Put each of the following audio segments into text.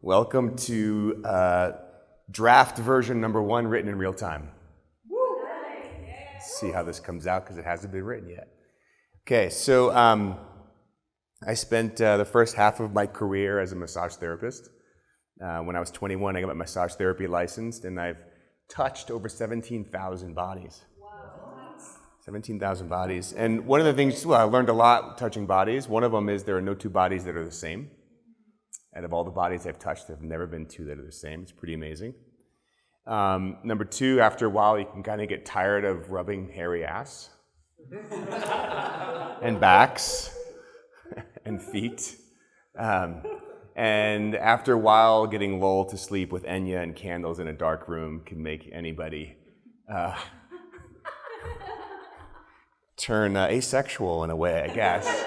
Welcome to draft version number 1 written in real time. Let's see how this comes out because it hasn't been written yet. Okay, so I spent the first half of my career as a massage therapist. When I was 21, I got my massage therapy licensed, and I've touched over 17,000 bodies. Wow. 17,000 bodies. And one of the things, I learned a lot touching bodies. One of them is there are no two bodies that are the same. Out of all the bodies I've touched, there have never been two that are the same. It's pretty amazing. Number two, after a while, you can kind of get tired of rubbing hairy ass and backs and feet. And after a while, getting lulled to sleep with Enya and candles in a dark room can make anybody turn asexual in a way, I guess.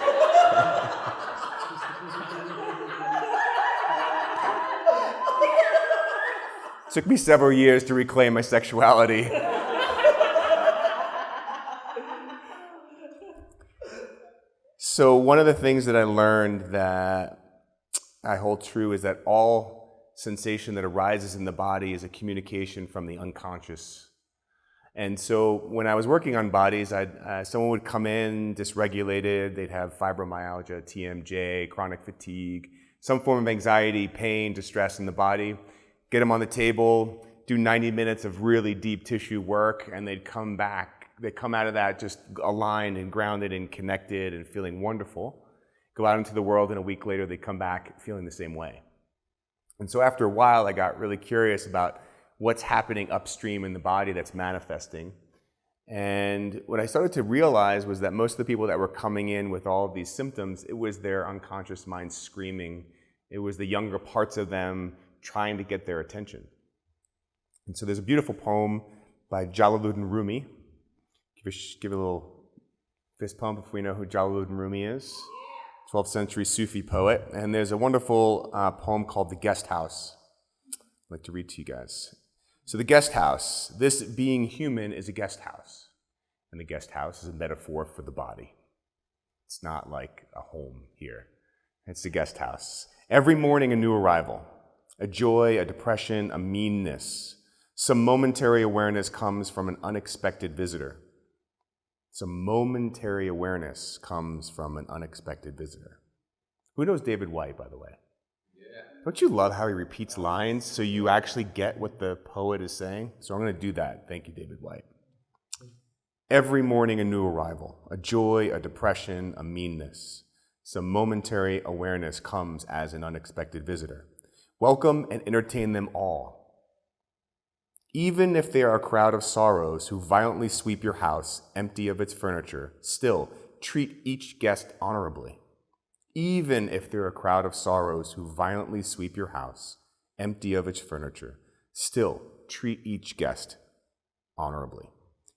Took me several years to reclaim my sexuality. So one of the things that I learned that I hold true is that all sensation that arises in the body is a communication from the unconscious. And so when I was working on bodies, someone would come in dysregulated, they'd have fibromyalgia, TMJ, chronic fatigue, some form of anxiety, pain, distress in the body. Get them on the table, do 90 minutes of really deep tissue work, and they'd come back. They come out of that just aligned and grounded and connected and feeling wonderful. Go out into the world, and a week later, they come back feeling the same way. And so after a while, I got really curious about what's happening upstream in the body that's manifesting. And what I started to realize was that most of the people that were coming in with all of these symptoms, it was their unconscious mind screaming. It was the younger parts of them trying to get their attention. And so there's a beautiful poem by Jalaluddin Rumi. Give a little fist pump if we know who Jalaluddin Rumi is. 12th century Sufi poet. And there's a wonderful poem called The Guest House I'd like to read to you guys. So the guest house, this being human is a guest house. And the guest house is a metaphor for the body. It's not like a home here. It's the guest house. Every morning a new arrival. A joy, a depression, a meanness. Some momentary awareness comes from an unexpected visitor. Some momentary awareness comes from an unexpected visitor. Who knows David White, by the way? Yeah. Don't you love how he repeats lines so you actually get what the poet is saying? So I'm going to do that. Thank you, David White. Every morning a new arrival. A joy, a depression, a meanness. Some momentary awareness comes as an unexpected visitor. Welcome and entertain them all. Even if they are a crowd of sorrows who violently sweep your house empty of its furniture, still treat each guest honorably. Even if they're a crowd of sorrows who violently sweep your house empty of its furniture, still treat each guest honorably.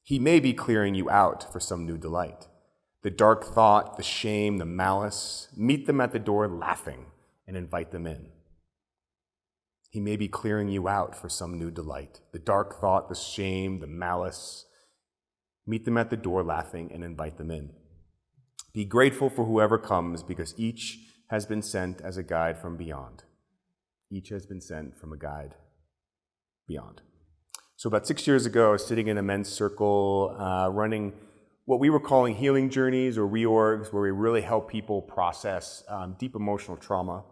He may be clearing you out for some new delight. The dark thought, the shame, the malice, meet them at the door laughing and invite them in. He may be clearing you out for some new delight. The dark thought, the shame, the malice. Meet them at the door laughing and invite them in. Be grateful for whoever comes because each has been sent as a guide from beyond. Each has been sent from a guide beyond. So about 6 years ago, I was sitting in a men's circle running what we were calling healing journeys or reorgs, where we really help people process deep emotional trauma,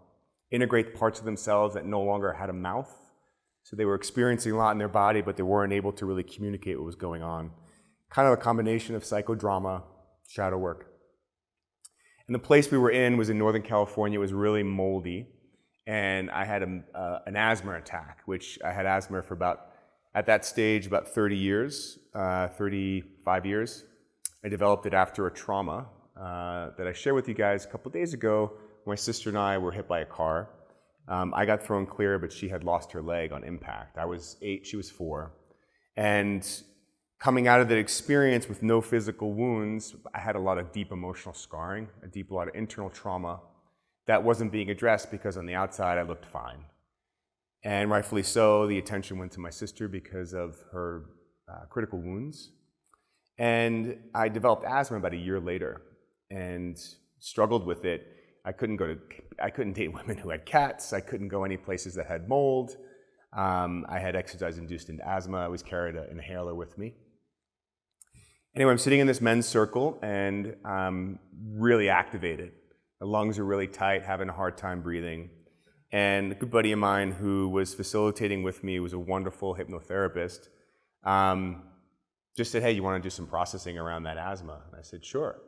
integrate parts of themselves that no longer had a mouth. So they were experiencing a lot in their body, but they weren't able to really communicate what was going on. Kind of a combination of psychodrama, shadow work. And the place we were in was in Northern California. It was really moldy. And I had an asthma attack, which I had asthma for at that stage, about 30 years, 35 years. I developed it after a trauma that I shared with you guys a couple days ago. My sister and I were hit by a car. I got thrown clear, but she had lost her leg on impact. I was 8, she was 4. And coming out of that experience with no physical wounds, I had a lot of deep emotional scarring, a lot of internal trauma that wasn't being addressed because on the outside I looked fine. And rightfully so, the attention went to my sister because of her critical wounds. And I developed asthma about a year later and struggled with it. I couldn't go to couldn't date women who had cats. I couldn't go any places that had mold. I had exercise-induced asthma. I always carried an inhaler with me. Anyway, I'm sitting in this men's circle and I'm really activated. The lungs are really tight, having a hard time breathing. And a good buddy of mine who was facilitating with me, was a wonderful hypnotherapist, just said, hey, you want to do some processing around that asthma? And I said, sure.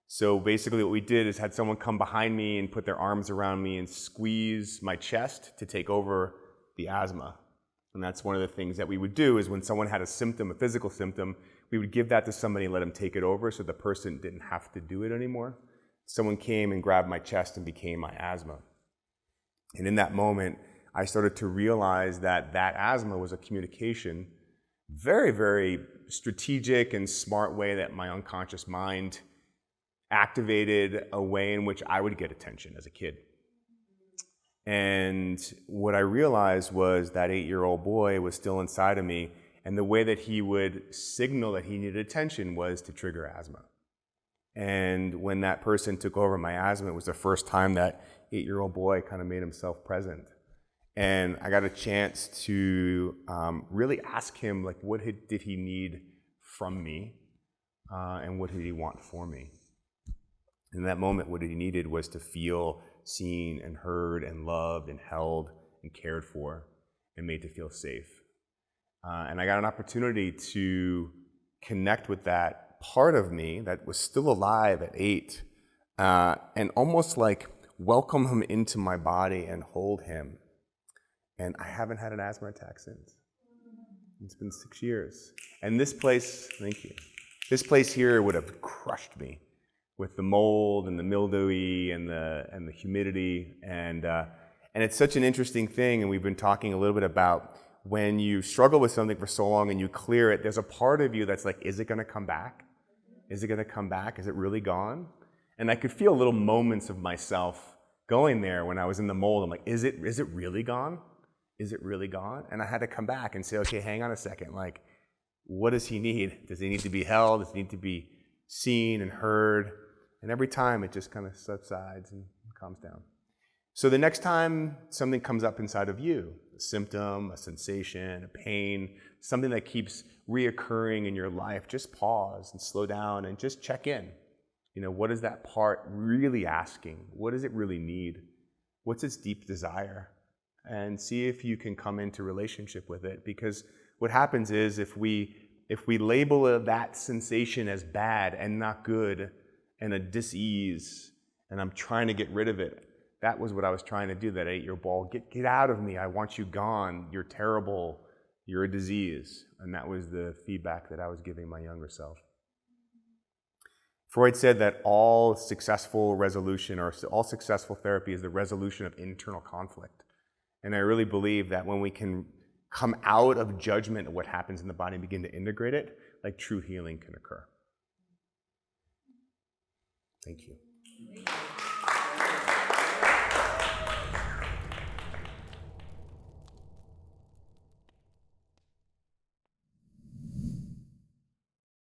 So basically what we did is had someone come behind me and put their arms around me and squeeze my chest to take over the asthma. And that's one of the things that we would do is when someone had a symptom, a physical symptom, we would give that to somebody and let them take it over so the person didn't have to do it anymore. Someone came and grabbed my chest and became my asthma. And in that moment, I started to realize that that asthma was a communication, very, very strategic and smart way that my unconscious mind activated a way in which I would get attention as a kid. And what I realized was that 8-year-old boy was still inside of me, and the way that he would signal that he needed attention was to trigger asthma. And when that person took over my asthma, it was the first time that 8-year-old boy kind of made himself present. And I got a chance to really ask him, like, what did he need from me, and what did he want for me? In that moment, what he needed was to feel seen and heard and loved and held and cared for and made to feel safe. And I got an opportunity to connect with that part of me that was still alive at 8 and almost like welcome him into my body and hold him. And I haven't had an asthma attack since. It's been 6 years. And this place, thank you, this place here would have crushed me with the mold and the mildewy and the humidity. And it's such an interesting thing, and we've been talking a little bit about when you struggle with something for so long and you clear it, there's a part of you that's like, is it gonna come back? Is it gonna come back? Is it really gone? And I could feel little moments of myself going there when I was in the mold. I'm like, is it really gone? Is it really gone? And I had to come back and say, okay, hang on a second. Like, what does he need? Does he need to be held? Does he need to be seen and heard? And every time it just kind of subsides and calms down. So the next time something comes up inside of you, a symptom, a sensation, a pain, something that keeps reoccurring in your life, just pause and slow down and just check in. You know, what is that part really asking? What does it really need? What's its deep desire? And see if you can come into relationship with it. Because what happens is if we label that sensation as bad and not good and a dis-ease, and I'm trying to get rid of it, that was what I was trying to do, that 8-year-old ball. Get out of me. I want you gone. You're terrible. You're a disease. And that was the feedback that I was giving my younger self. Freud said that all successful resolution or all successful therapy is the resolution of internal conflict. And I really believe that when we can come out of judgment of what happens in the body and begin to integrate it, like true healing can occur. Thank you.